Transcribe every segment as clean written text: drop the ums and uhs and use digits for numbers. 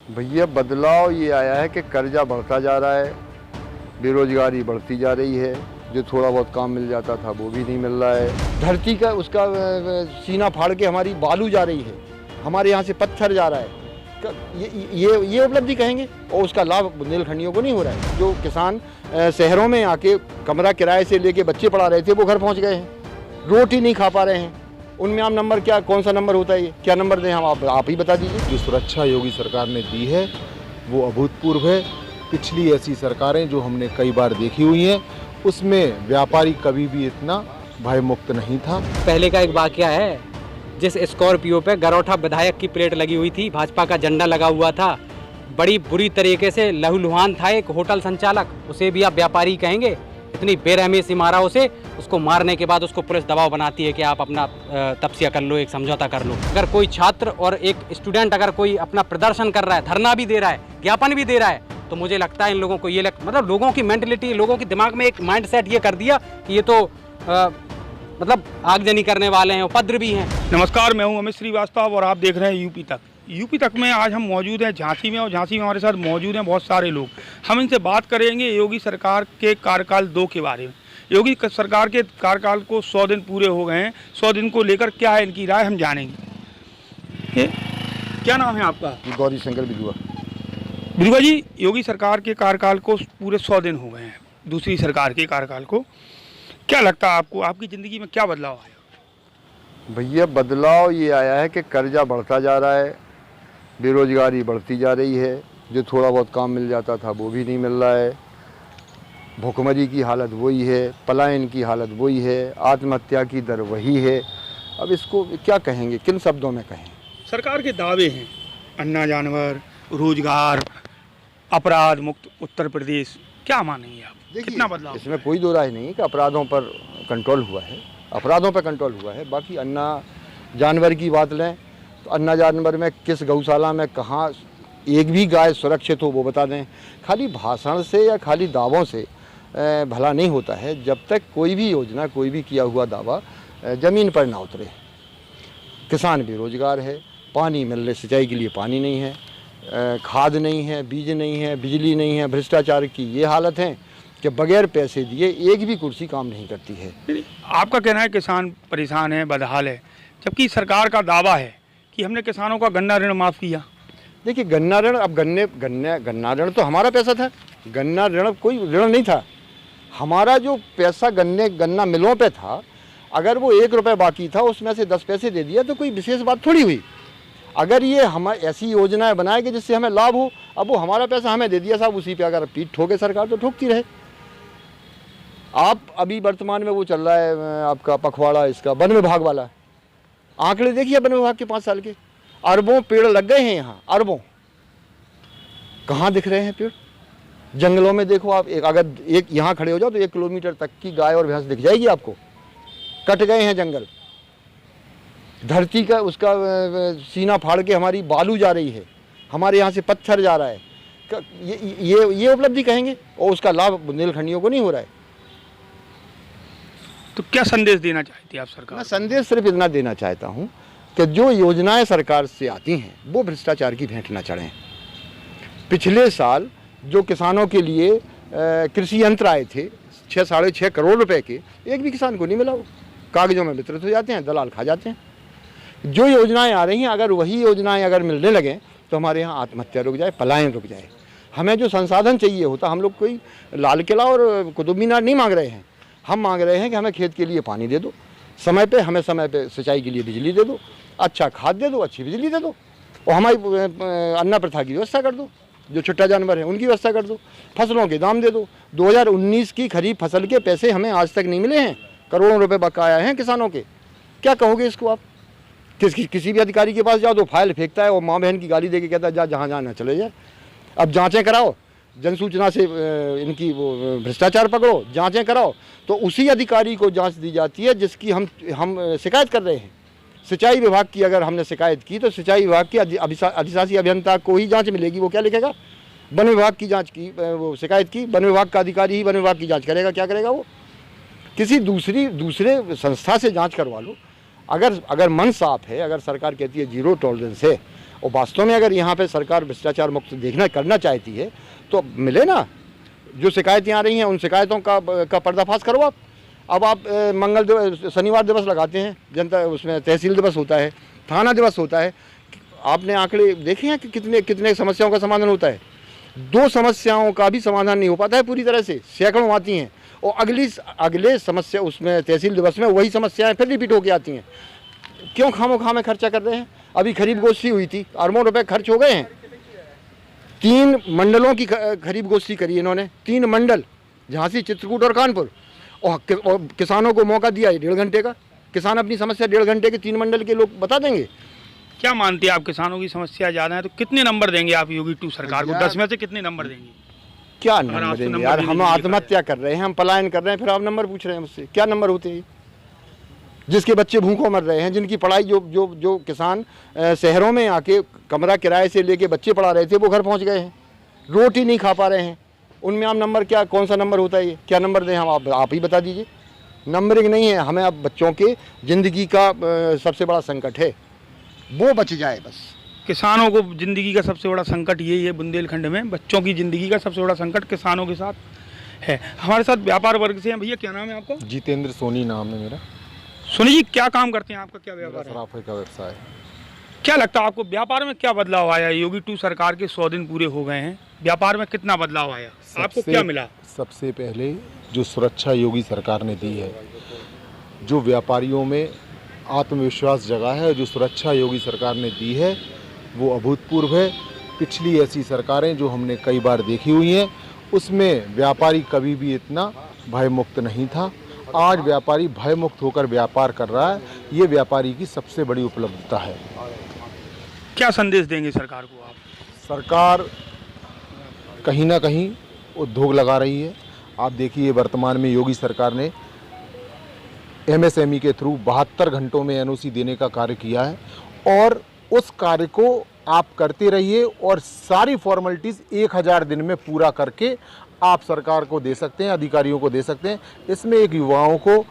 भैया बदलाव ये आया है कि कर्जा बढ़ता जा रहा है, बेरोजगारी बढ़ती जा रही है, जो थोड़ा बहुत काम मिल जाता था वो भी नहीं मिल रहा है। धरती का उसका सीना फाड़ के हमारी बालू जा रही है, हमारे यहाँ से पत्थर जा रहा है। ये उपलब्धि कहेंगे, और उसका लाभ बुंदेलखंडियों को नहीं हो रहा है। जो किसान शहरों में आके कमरा किराए से लेके बच्चे पढ़ा रहे थे वो घर पहुँच गए हैं, रोटी नहीं खा पा रहे हैं। उनमें आप नंबर क्या, कौन सा नंबर होता है, ये क्या नंबर दें हम, आप ही बता दीजिए। जो सुरक्षा योगी सरकार ने दी है वो अभूतपूर्व है। पिछली ऐसी सरकारें जो हमने कई बार देखी हुई हैं उसमें व्यापारी कभी भी इतना भयमुक्त नहीं था। पहले का एक वाकया है, जिस स्कॉर्पियो पे गरौठा विधायक की प्लेट लगी हुई थी, भाजपा का झंडा लगा हुआ था, बड़ी बुरी तरीके से लहूलुहान था एक होटल संचालक, उसे भी आप व्यापारी कहेंगे? इतनी बेरहमी से मारा उसे, उसको मारने के बाद उसको पुलिस दबाव बनाती है कि आप अपना तपस्या कर लो, एक समझौता कर लो। अगर कोई छात्र और एक स्टूडेंट अगर कोई अपना प्रदर्शन कर रहा है, धरना भी दे रहा है, ज्ञापन भी दे रहा है, तो मुझे लगता है इन लोगों को मतलब लोगों की मेंटलिटी, लोगों के दिमाग में एक माइंड सेट ये कर दिया कि ये तो मतलब आगजनी करने वाले हैं, उपद्रवी भी हैं। नमस्कार, मैं हूं अमित श्रीवास्तव और आप देख रहे हैं यूपी तक। यूपी तक में आज हम मौजूद हैं झांसी में, और झांसी में हमारे साथ मौजूद हैं बहुत सारे लोग। हम इनसे बात करेंगे योगी सरकार के कार्यकाल 2 के बारे में। योगी सरकार के कार्यकाल को 100 दिन पूरे हो गए हैं। 100 दिन को लेकर क्या है इनकी राय, हम जानेंगे। क्या नाम है आपका? गौरी शंकर बिजुआ। बिजुआ जी, योगी सरकार के कार्यकाल को पूरे 100 दिन हो गए हैं, दूसरी सरकार के कार्यकाल को। क्या लगता है आपको, आपकी ज़िंदगी में क्या बदलाव आया? भैया बदलाव ये आया है कि कर्जा बढ़ता जा रहा है, बेरोजगारी बढ़ती जा रही है, जो थोड़ा बहुत काम मिल जाता था वो भी नहीं मिल रहा है। भुखमरी की हालत वही है, पलायन की हालत वही है, आत्महत्या की दर वही है। अब इसको क्या कहेंगे, किन शब्दों में कहें? सरकार के दावे हैं, अन्ना जानवर, रोजगार, अपराध मुक्त उत्तर प्रदेश, क्या मानेंगे आप? कितना बदलाव? इसमें कोई दो राय नहीं है कि अपराधों पर कंट्रोल हुआ है, अपराधों पर कंट्रोल हुआ है। बाकी अन्ना जानवर की बात लें तो अन्ना जानवर में किस गौशाला में कहाँ एक भी गाय सुरक्षित हो वो बता दें। खाली भाषण से या खाली दावों से भला नहीं होता है, जब तक कोई भी योजना, कोई भी किया हुआ दावा ज़मीन पर ना उतरे। किसान बेरोजगार है, पानी मिलने, सिंचाई के लिए पानी नहीं है, खाद नहीं है, बीज नहीं है, बिजली नहीं है, भ्रष्टाचार की ये हालत है कि बगैर पैसे दिए एक भी कुर्सी काम नहीं करती है। आपका कहना है किसान परेशान है, बदहाल है, जबकि सरकार का दावा है कि हमने किसानों का गन्ना ऋण माफ़ किया। देखिए गन्ना ऋण, अब गन्ना ऋण तो हमारा पैसा था, गन्ना ऋण कोई ऋण नहीं था। हमारा जो पैसा गन्ना मिलों पे था, अगर वो 1 रुपये बाकी था उसमें से 10 पैसे दे दिया तो कोई विशेष बात थोड़ी हुई। अगर ये हम ऐसी योजनाएं बनाए कि जिससे हमें लाभ हो, अब वो हमारा पैसा हमें दे दिया साहब, उसी पे अगर पीठ ठोके सरकार तो ठोकती रहे। आप अभी वर्तमान में वो चल रहा है आपका पखवाड़ा, इसका वन विभाग वाला आंकड़े देखिए, वन विभाग के 5 साल के अरबों पेड़ लग गए हैं यहाँ, अरबों। कहाँ दिख रहे हैं पेड़? जंगलों में देखो आप, अगर यहाँ खड़े हो जाओ तो 1 किलोमीटर तक की गाय और भैंस दिख जाएगी आपको। कट गए हैं जंगल, धरती का उसका सीना फाड़ के हमारी बालू जा रही है, हमारे यहाँ से पत्थर जा रहा है। ये उपलब्धि कहेंगे, और उसका लाभ बुंदेलखंडियों को नहीं हो रहा है। तो क्या संदेश देना चाहती है आप सरकार? मैं संदेश सिर्फ इतना देना चाहता हूँ कि जो योजनाएं सरकार से आती हैं वो भ्रष्टाचार की भेंट न चढ़ें। पिछले साल जो किसानों के लिए कृषि यंत्र आए थे 6-6.5 करोड़ रुपए के, एक भी किसान को नहीं मिला। वो कागजों में वितरित हो जाते हैं, दलाल खा जाते हैं। जो योजनाएं आ रही हैं, अगर वही योजनाएं अगर मिलने लगें तो हमारे यहाँ आत्महत्या रुक जाए, पलायन रुक जाए। हमें जो संसाधन चाहिए होता, हम लोग कोई लाल किला और कुतुब मीनार नहीं मांग रहे हैं। हम मांग रहे हैं कि हमें खेत के लिए पानी दे दो समय पे, हमें समय पे सिंचाई के लिए बिजली दे दो, अच्छा खाद दे दो, अच्छी बिजली दे दो, और हमारी अन्ना प्रथा की व्यवस्था कर दो। जो छुट्टा जानवर है उनकी व्यवस्था कर दो, फसलों के दाम दे दो। 2019 की खरीफ फसल के पैसे हमें आज तक नहीं मिले हैं, करोड़ों रुपए बकाया हैं किसानों के। क्या कहोगे इसको आप? किसी भी अधिकारी के पास जाओ तो फाइल फेंकता है और माँ बहन की गाली दे के कहता है जा जहाँ जाना चले जाए। अब जाँचें कराओ, जनसूचना से इनकी वो भ्रष्टाचार पकड़ो, जाँचें कराओ, तो उसी अधिकारी को जाँच दी जाती है जिसकी हम शिकायत कर रहे हैं। सिंचाई विभाग की अगर हमने शिकायत की तो सिंचाई विभाग के अधिशासी अभियंता को ही जांच मिलेगी, वो क्या लिखेगा? वन विभाग की जांच की, वो शिकायत की, वन विभाग का अधिकारी ही वन विभाग की जांच करेगा, क्या करेगा वो? किसी दूसरे संस्था से जांच करवा लो। अगर मन साफ है, अगर सरकार कहती है 0 टॉलरेंस है, और वास्तव में अगर यहाँ पे सरकार भ्रष्टाचार मुक्त करना चाहती है तो मिले ना, जो शिकायतें आ रही हैं उन शिकायतों का पर्दाफाश करो आप। अब आप मंगल दिवस, शनिवार दिवस लगाते हैं, जनता उसमें तहसील दिवस होता है, थाना दिवस होता है। आपने आंकड़े देखे हैं कि कितने समस्याओं का समाधान होता है? 2 समस्याओं का भी समाधान नहीं हो पाता है पूरी तरह से, सैकड़ों आती हैं और अगले समस्या उसमें तहसील दिवस में वही समस्याएं फिर रिपीट होकर आती हैं। क्यों खामोखा में खर्चा कर रहे हैं? अभी खरीद गोष्ठी हुई थी, अरबों रुपए खर्च हो गए हैं। 3 मंडलों की खरीद गोष्ठी करी इन्होंने, 3 मंडल, झांसी, चित्रकूट और कानपुर, और किसानों को मौका दिया 1.5 घंटे का। किसान अपनी समस्या 1.5 घंटे के 3 मंडल के लोग बता देंगे। क्या मानते हैं आप, किसानों की समस्या ज़्यादा है तो कितने नंबर देंगे आप योगी 2 सरकार को? 10 में से कितने नंबर देंगे? क्या नंबर देंगे यार? हम आत्महत्या कर रहे हैं, हम पलायन कर रहे हैं, फिर आप नंबर पूछ रहे हैं मुझसे? क्या नंबर होते हैं? जिसके बच्चे भूखों मर रहे हैं, जिनकी पढ़ाई जो किसान शहरों में आके कमरा किराए से लेके बच्चे पढ़ा रहे थे वो घर पहुंच गए हैं, रोटी नहीं खा पा रहे हैं, उनमें आप नंबर क्या, कौन सा नंबर होता है ये? क्या नंबर दें हम? आप ही बता दीजिए। नंबरिंग नहीं है, हमें अब बच्चों के ज़िंदगी का सबसे बड़ा संकट है, वो बच जाए बस। किसानों को ज़िंदगी का सबसे बड़ा संकट यही है, बुंदेलखंड में बच्चों की ज़िंदगी का सबसे बड़ा संकट किसानों के साथ है। हमारे साथ व्यापार वर्ग से हैं। भैया क्या नाम है आपका? जितेंद्र सोनी नाम है मेरा। सोनी जी, क्या काम करते हैं, आपका क्या व्यापार है? सराफे का व्यवसाय। क्या लगता है आपको, व्यापार में क्या बदलाव आया? योगी 2 सरकार के 100 दिन पूरे हो गए हैं, व्यापार में कितना बदलाव आया, आपको क्या मिला? सबसे पहले जो सुरक्षा योगी सरकार ने दी है, जो व्यापारियों में आत्मविश्वास जगा है, जो सुरक्षा योगी सरकार ने दी है वो अभूतपूर्व है। पिछली ऐसी सरकारें जो हमने कई बार देखी हुई हैं उसमें व्यापारी कभी भी इतना भयमुक्त नहीं था। आज व्यापारी भयमुक्त होकर व्यापार कर रहा है, ये व्यापारी की सबसे बड़ी उपलब्धता है। क्या संदेश देंगे सरकार को आप? सरकार कहीं ना कहीं उद्योग लगा रही है। आप देखिए वर्तमान में योगी सरकार ने MSME के थ्रू 72 घंटों में NOC देने का कार्य किया है, और उस कार्य को आप करते रहिए और सारी फॉर्मेलिटीज़ 1000 दिन में पूरा करके आप सरकार को दे सकते हैं, अधिकारियों को दे सकते हैं। इसमें एक युवाओं को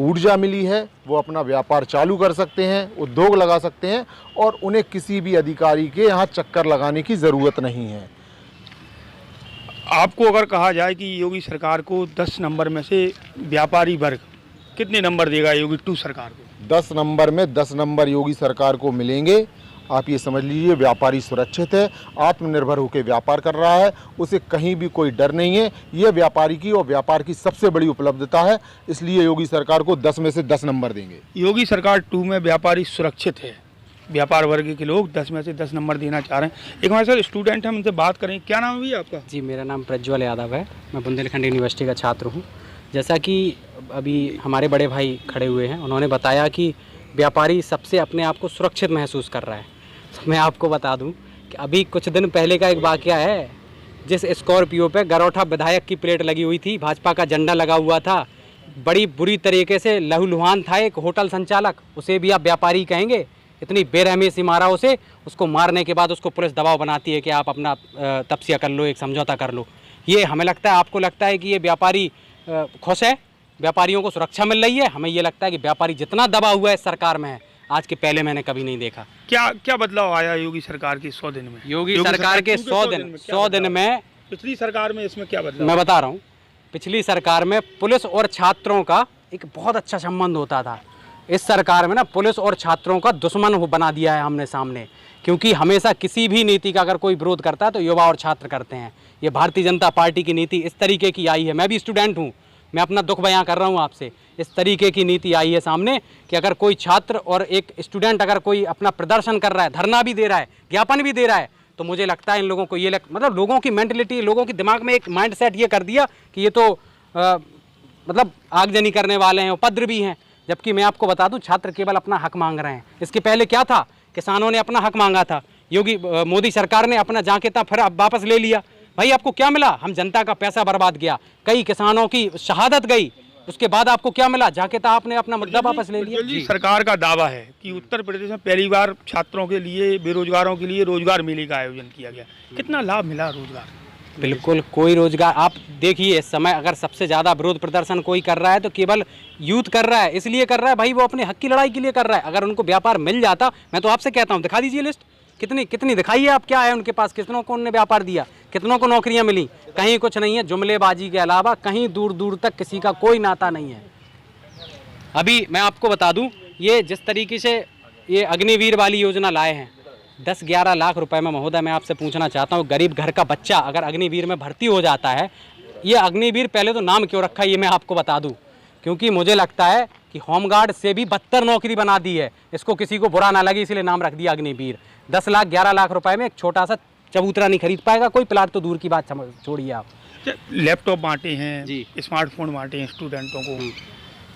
ऊर्जा मिली है, वो अपना व्यापार चालू कर सकते हैं, उद्योग लगा सकते हैं, और उन्हें किसी भी अधिकारी के यहाँ चक्कर लगाने की ज़रूरत नहीं है। आपको अगर कहा जाए कि योगी सरकार को 10 नंबर में से व्यापारी वर्ग कितने नंबर देगा योगी 2 सरकार को? 10 नंबर में 10 नंबर योगी सरकार को मिलेंगे। आप ये समझ लीजिए व्यापारी सुरक्षित है, आत्मनिर्भर होकर व्यापार कर रहा है, उसे कहीं भी कोई डर नहीं है। ये व्यापारी की और व्यापार की सबसे बड़ी उपलब्धता है, इसलिए योगी सरकार को 10 में से 10 नंबर देंगे। योगी सरकार 2 में व्यापारी सुरक्षित है, व्यापार वर्ग के लोग 10 में से 10 नंबर देना चाह रहे हैं। एक हमारे साथ स्टूडेंट हैं, उनसे बात करें। क्या नाम है भैया आपका? जी, मेरा नाम प्रज्वल यादव है, मैं बुंदेलखंड यूनिवर्सिटी का छात्र हूँ। जैसा कि अभी हमारे बड़े भाई खड़े हुए हैं, उन्होंने बताया कि व्यापारी सबसे अपने आप को सुरक्षित महसूस कर रहा है। तो मैं आपको बता दूं कि अभी कुछ दिन पहले का एक वाकया है, जिस स्कॉर्पियो पे गरौठा विधायक की प्लेट लगी हुई थी, भाजपा का झंडा लगा हुआ था, बड़ी बुरी तरीके से लहूलुहान था एक होटल संचालक, उसे भी आप व्यापारी कहेंगे? इतनी बेरहमी से मारा उसे, उसको मारने के बाद उसको पुलिस दबाव बनाती है कि आप अपना तपस्या कर लो, एक समझौता कर लो। ये हमें लगता है, आपको लगता है कि ये व्यापारी खुश है, व्यापारियों को सुरक्षा मिल रही है? हमें ये लगता है कि व्यापारी जितना दबा हुआ है सरकार में है, आज के पहले मैंने कभी नहीं देखा। क्या बदलाव आया योगी सरकार के 100 दिन में? योगी सरकार के 100 दिन में पिछली सरकार में इसमें क्या बदलाव? मैं बता रहा हूँ, पिछली सरकार में पुलिस और छात्रों का एक बहुत अच्छा संबंध होता था। इस सरकार में ना पुलिस और छात्रों का दुश्मन बना दिया है हमने सामने, क्योंकि हमेशा किसी भी नीति का अगर कोई विरोध करता है तो युवा और छात्र करते हैं। ये भारतीय जनता पार्टी की नीति इस तरीके की आई है। मैं भी स्टूडेंट हूँ, मैं अपना दुख बयां कर रहा हूँ आपसे। इस तरीके की नीति आई है सामने कि अगर कोई छात्र और एक स्टूडेंट अगर कोई अपना प्रदर्शन कर रहा है, धरना भी दे रहा है, ज्ञापन भी दे रहा है, तो मुझे लगता है इन लोगों को ये मतलब लोगों की मेंटलिटी, लोगों के दिमाग में एक माइंड सेट ये कर दिया कि ये तो मतलब आगजनी करने वाले हैं, उपद्रवी भी हैं। जबकि मैं आपको बता दूं, छात्र केवल अपना हक मांग रहे हैं। इसके पहले क्या था, किसानों ने अपना हक मांगा था, मोदी सरकार ने अपना जाके था फिर वापस ले लिया। भाई आपको क्या मिला? हम जनता का पैसा बर्बाद किया, कई किसानों की शहादत गई, उसके बाद आपको क्या मिला? जाके था आपने अपना मुद्दा वापस ले लिया। जी, सरकार का दावा है कि उत्तर प्रदेश में पहली बार छात्रों के लिए, बेरोजगारों के लिए रोजगार मेले का आयोजन किया गया। कितना लाभ मिला रोजगार? बिल्कुल कोई रोजगार। आप देखिए इस समय अगर सबसे ज़्यादा विरोध प्रदर्शन कोई कर रहा है तो केवल यूथ कर रहा है। इसलिए कर रहा है भाई, वो अपने हक की लड़ाई के लिए कर रहा है। अगर उनको व्यापार मिल जाता, मैं तो आपसे कहता हूँ दिखा दीजिए लिस्ट, कितनी कितनी दिखाइए आप, क्या है उनके पास, कितनों को उन्होंने व्यापार दिया, कितनों को नौकरियां मिली? कहीं कुछ नहीं है। जुमलेबाजी के अलावा कहीं दूर दूर तक किसी का कोई नाता नहीं है। अभी मैं आपको बता दूं, ये जिस तरीके से ये अग्निवीर वाली योजना लाए हैं, 10-11 लाख रुपए में, महोदय मैं आपसे पूछना चाहता हूँ, गरीब घर का बच्चा अगर अग्निवीर में भर्ती हो जाता है, ये अग्निवीर पहले तो नाम क्यों रखा है ये मैं आपको बता दूं, क्योंकि मुझे लगता है कि होमगार्ड से भी बदतर नौकरी बना दी है। इसको किसी को बुरा ना लगे इसलिए नाम रख दिया अग्निवीर। 10 लाख 11 लाख रुपए में एक छोटा सा चबूतरा नहीं खरीद पाएगा कोई, प्लाट तो दूर की बात छोड़िए आप। लैपटॉप बांटे हैं जी, स्मार्टफोन बांटे हैं स्टूडेंटों को,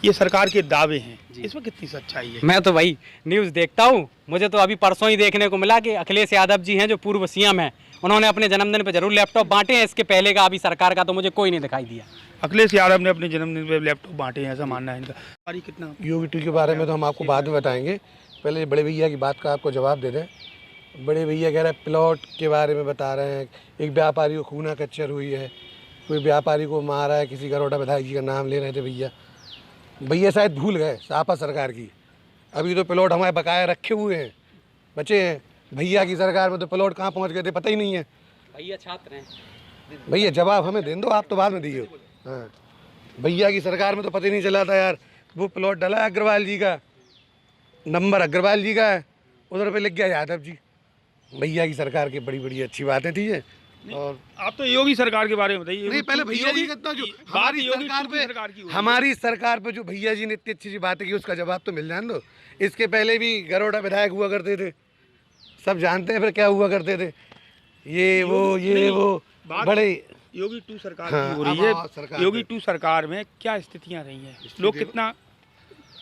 ये सरकार के दावे हैं, इसमें कितनी सच्चाई है? मैं तो वही न्यूज़ देखता हूँ, मुझे तो अभी परसों ही देखने को मिला कि अखिलेश यादव जी हैं जो पूर्व सीएम हैं, उन्होंने अपने जन्मदिन पर जरूर लैपटॉप बांटे हैं, इसके पहले का अभी सरकार का तो मुझे कोई नहीं दिखाई दिया। अखिलेश यादव ने अपने जन्मदिन पर लैपटॉप बांटे हैं, ऐसा मानना है इनका। कितना योगी टू के बारे में तो हम आपको बाद में बताएंगे, पहले बड़े भैया की बात का आपको जवाब दे दें। बड़े भैया कह रहे हैं प्लॉट के बारे में बता रहे हैं, एक व्यापारी को खूना कच्चर हुई है, कोई व्यापारी को मारा है, किसी गरोटा विधायक जी का नाम ले रहे थे भैया। भैया शायद भूल गए सापा सरकार की, अभी तो प्लॉट हमारे बकाया रखे हुए हैं, बचे हैं। भैया की सरकार में तो प्लॉट कहाँ पहुँच गए थे पता ही नहीं है। भैया छात्र हैं। भैया जवाब हमें दे दो, आप तो बाद में दिए। हाँ, भैया की सरकार में तो पता ही नहीं चला था यार। वो प्लॉट डला है अग्रवाल जी का, नंबर अग्रवाल जी का है, उधर पे लिख गया यादव जी। भैया की सरकार की बड़ी बड़ी अच्छी बातें थी ये। और आप तो योगी सरकार के बारे में बताइए। नहीं, पहले भैया जी का जो हमारी सरकार पे जो भैया जी ने इतनी अच्छी अच्छी बातें की उसका जवाब तो मिल जाने दो। इसके पहले भी गरोड़ा विधायक हुआ करते थे, सब जानते हैं फिर क्या हुआ करते थे, ये वो बड़े। योगी टू सरकार हाँ, की हो रही है, योगी टू सरकार में क्या स्थितियां रही हैं, लोग कितना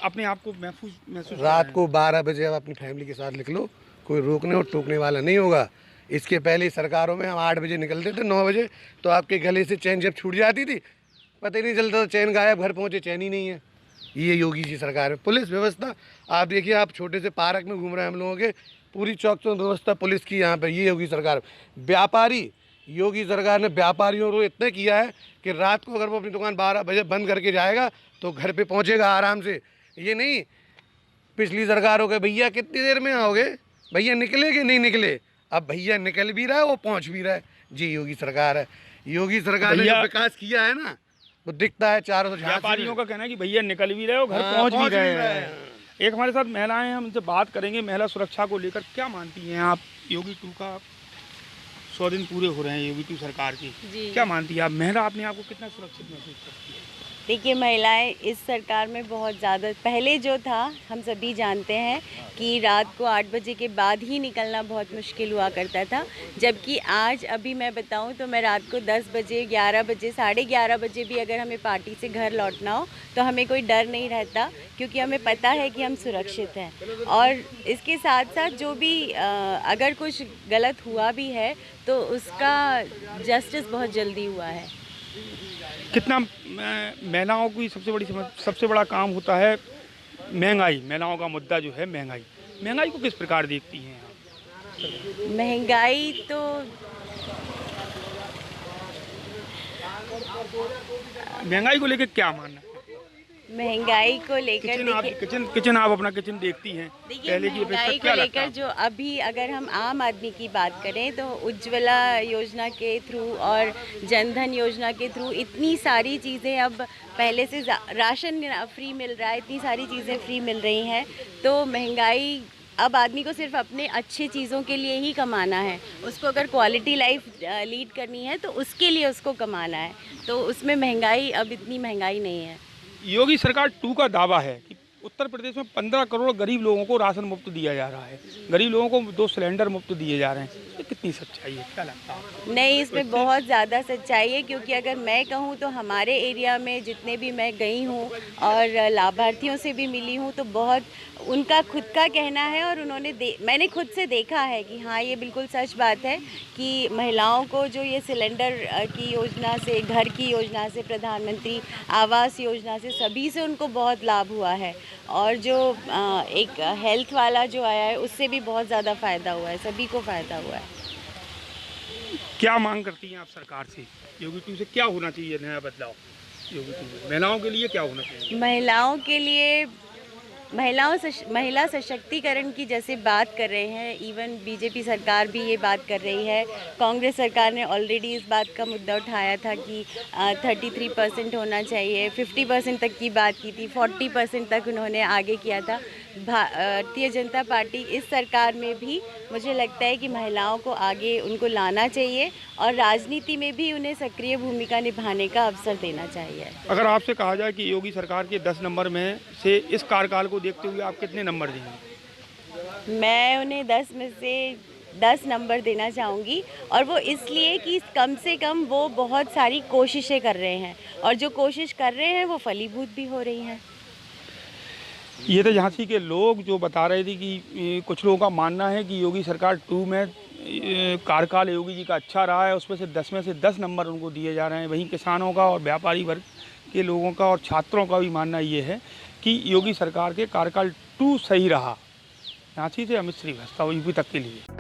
अपने आप को महसूस रात को 12 बजे आप अपनी फैमिली के साथ लिख लो, कोई रोकने और टोकने वाला नहीं होगा। इसके पहले सरकारों में हम 8 बजे निकलते थे, 9 बजे तो आपके गले से चैन जब छूट जाती थी पता ही नहीं चलता था, चैन गायब, घर पहुँचे चैन ही नहीं है। ये योगी जी सरकार है। पुलिस व्यवस्था आप देखिए, आप छोटे से पार्क में घूम रहे हैं हम लोगों के, पूरी चौक चौक व्यवस्था पुलिस की यहाँ पर। ये योगी सरकार। व्यापारी, योगी सरकार ने व्यापारियों को इतना किया है कि रात को अगर वो अपनी दुकान 12 बजे बंद करके जाएगा तो घर पे पहुंचेगा आराम से। ये नहीं पिछली सरकारों के भैया कितनी देर में आओगे, भैया निकले कि नहीं निकले, अब भैया निकल भी रहा है, वो पहुंच भी रहा है। जी योगी सरकार है। योगी सरकार ने जो विकास किया है ना वो दिखता है चारों तरफ। व्यापारियों का कहना है कि भैया निकल भी रहे हो, घर पहुंच भी गए हैं। एक हमारे साथ महिलाएं हैं, हम उनसे बात करेंगे महिला सुरक्षा को लेकर। क्या मानती हैं आप, योगी टू का 100 दिन पूरे हो रहे हैं योगी टू सरकार की, क्या मानती है आप, महिला अपने आप को कितना सुरक्षित महसूस करती है? देखिए, महिलाएं इस सरकार में बहुत ज़्यादा, पहले जो था हम सभी जानते हैं कि रात को 8 बजे के बाद ही निकलना बहुत मुश्किल हुआ करता था, जबकि आज अभी मैं बताऊं तो मैं रात को 10 बजे 11 बजे 11:30 बजे भी अगर हमें पार्टी से घर लौटना हो तो हमें कोई डर नहीं रहता, क्योंकि हमें पता है कि हम सुरक्षित हैं। और इसके साथ साथ जो भी अगर कुछ गलत हुआ भी है तो उसका जस्टिस बहुत जल्दी हुआ है। कितना महिलाओं की सबसे बड़ा काम होता है महंगाई, महिलाओं का मुद्दा जो है महंगाई को किस प्रकार देखती हैं आप? महंगाई तो महंगाई को लेकर क्या मानना है? महंगाई को लेकर किचन आप अपना किचन देखती हैं, देखिए, महंगाई को लेकर जो अभी अगर हम आम आदमी की बात करें तो उज्ज्वला योजना के थ्रू और जनधन योजना के थ्रू इतनी सारी चीज़ें, अब पहले से राशन फ्री मिल रहा है, इतनी सारी चीज़ें फ्री मिल रही हैं, तो महंगाई अब आदमी को सिर्फ अपने अच्छी चीज़ों के लिए ही कमाना है। उसको अगर क्वालिटी लाइफ लीड करनी है तो उसके लिए उसको कमाना है, तो उसमें महंगाई, अब इतनी महंगाई नहीं है। योगी सरकार 2 का दावा है कि उत्तर प्रदेश में 15 करोड़ गरीब लोगों को राशन मुफ्त दिया जा रहा है, गरीब लोगों को 2 सिलेंडर मुफ्त दिए जा रहे हैं, ये कितनी सच्चाई है, क्या लगता है? नहीं, इसमें बहुत ज़्यादा सच्चाई है, क्योंकि अगर मैं कहूँ तो हमारे एरिया में जितने भी मैं गई हूँ और लाभार्थियों से भी मिली हूँ तो बहुत उनका खुद का कहना है, और मैंने खुद से देखा है कि हाँ, ये बिल्कुल सच बात है कि महिलाओं को जो ये सिलेंडर की योजना से, घर की योजना से, प्रधानमंत्री आवास योजना से, सभी से उनको बहुत लाभ हुआ है। और जो एक हेल्थ वाला जो आया है उससे भी बहुत ज़्यादा फ़ायदा हुआ है, सभी को फ़ायदा हुआ है। क्या मांग करती हैं आप सरकार से? योगी टू से क्या होना चाहिए नया बदलाव योगी टू में? महिलाओं के लिए क्या होना चाहिए? महिलाओं के लिए महिला सशक्तिकरण की जैसे बात कर रहे हैं, इवन बीजेपी सरकार भी ये बात कर रही है। कांग्रेस सरकार ने ऑलरेडी इस बात का मुद्दा उठाया था कि 33% होना चाहिए, 50% तक की बात की थी, 40% तक उन्होंने आगे किया था। भारतीय जनता पार्टी इस सरकार में भी मुझे लगता है कि महिलाओं को आगे उनको लाना चाहिए और राजनीति में भी उन्हें सक्रिय भूमिका निभाने का अवसर देना चाहिए। अगर आपसे कहा जाए कि योगी सरकार के 10 नंबर में से इस कार्यकाल को देखते हुए आप कितने नंबर देंगे? मैं उन्हें 10 में से 10 नंबर देना चाहूँगी, और वो इसलिए कि कम से कम वो बहुत सारी कोशिशें कर रहे हैं और जो कोशिश कर रहे हैं वो फलीभूत भी हो रही हैं। ये तो झांसी के लोग जो बता रहे थे कि कुछ लोगों का मानना है कि योगी सरकार 2 में कार्यकाल योगी जी का अच्छा रहा है, उसमें से 10 में से 10 नंबर उनको दिए जा रहे हैं। वहीं किसानों का और व्यापारी वर्ग के लोगों का और छात्रों का भी मानना ये है कि योगी सरकार के कार्यकाल 2 सही रहा। झांसी से अमित श्रीवास्तव, यूपी तक के लिए।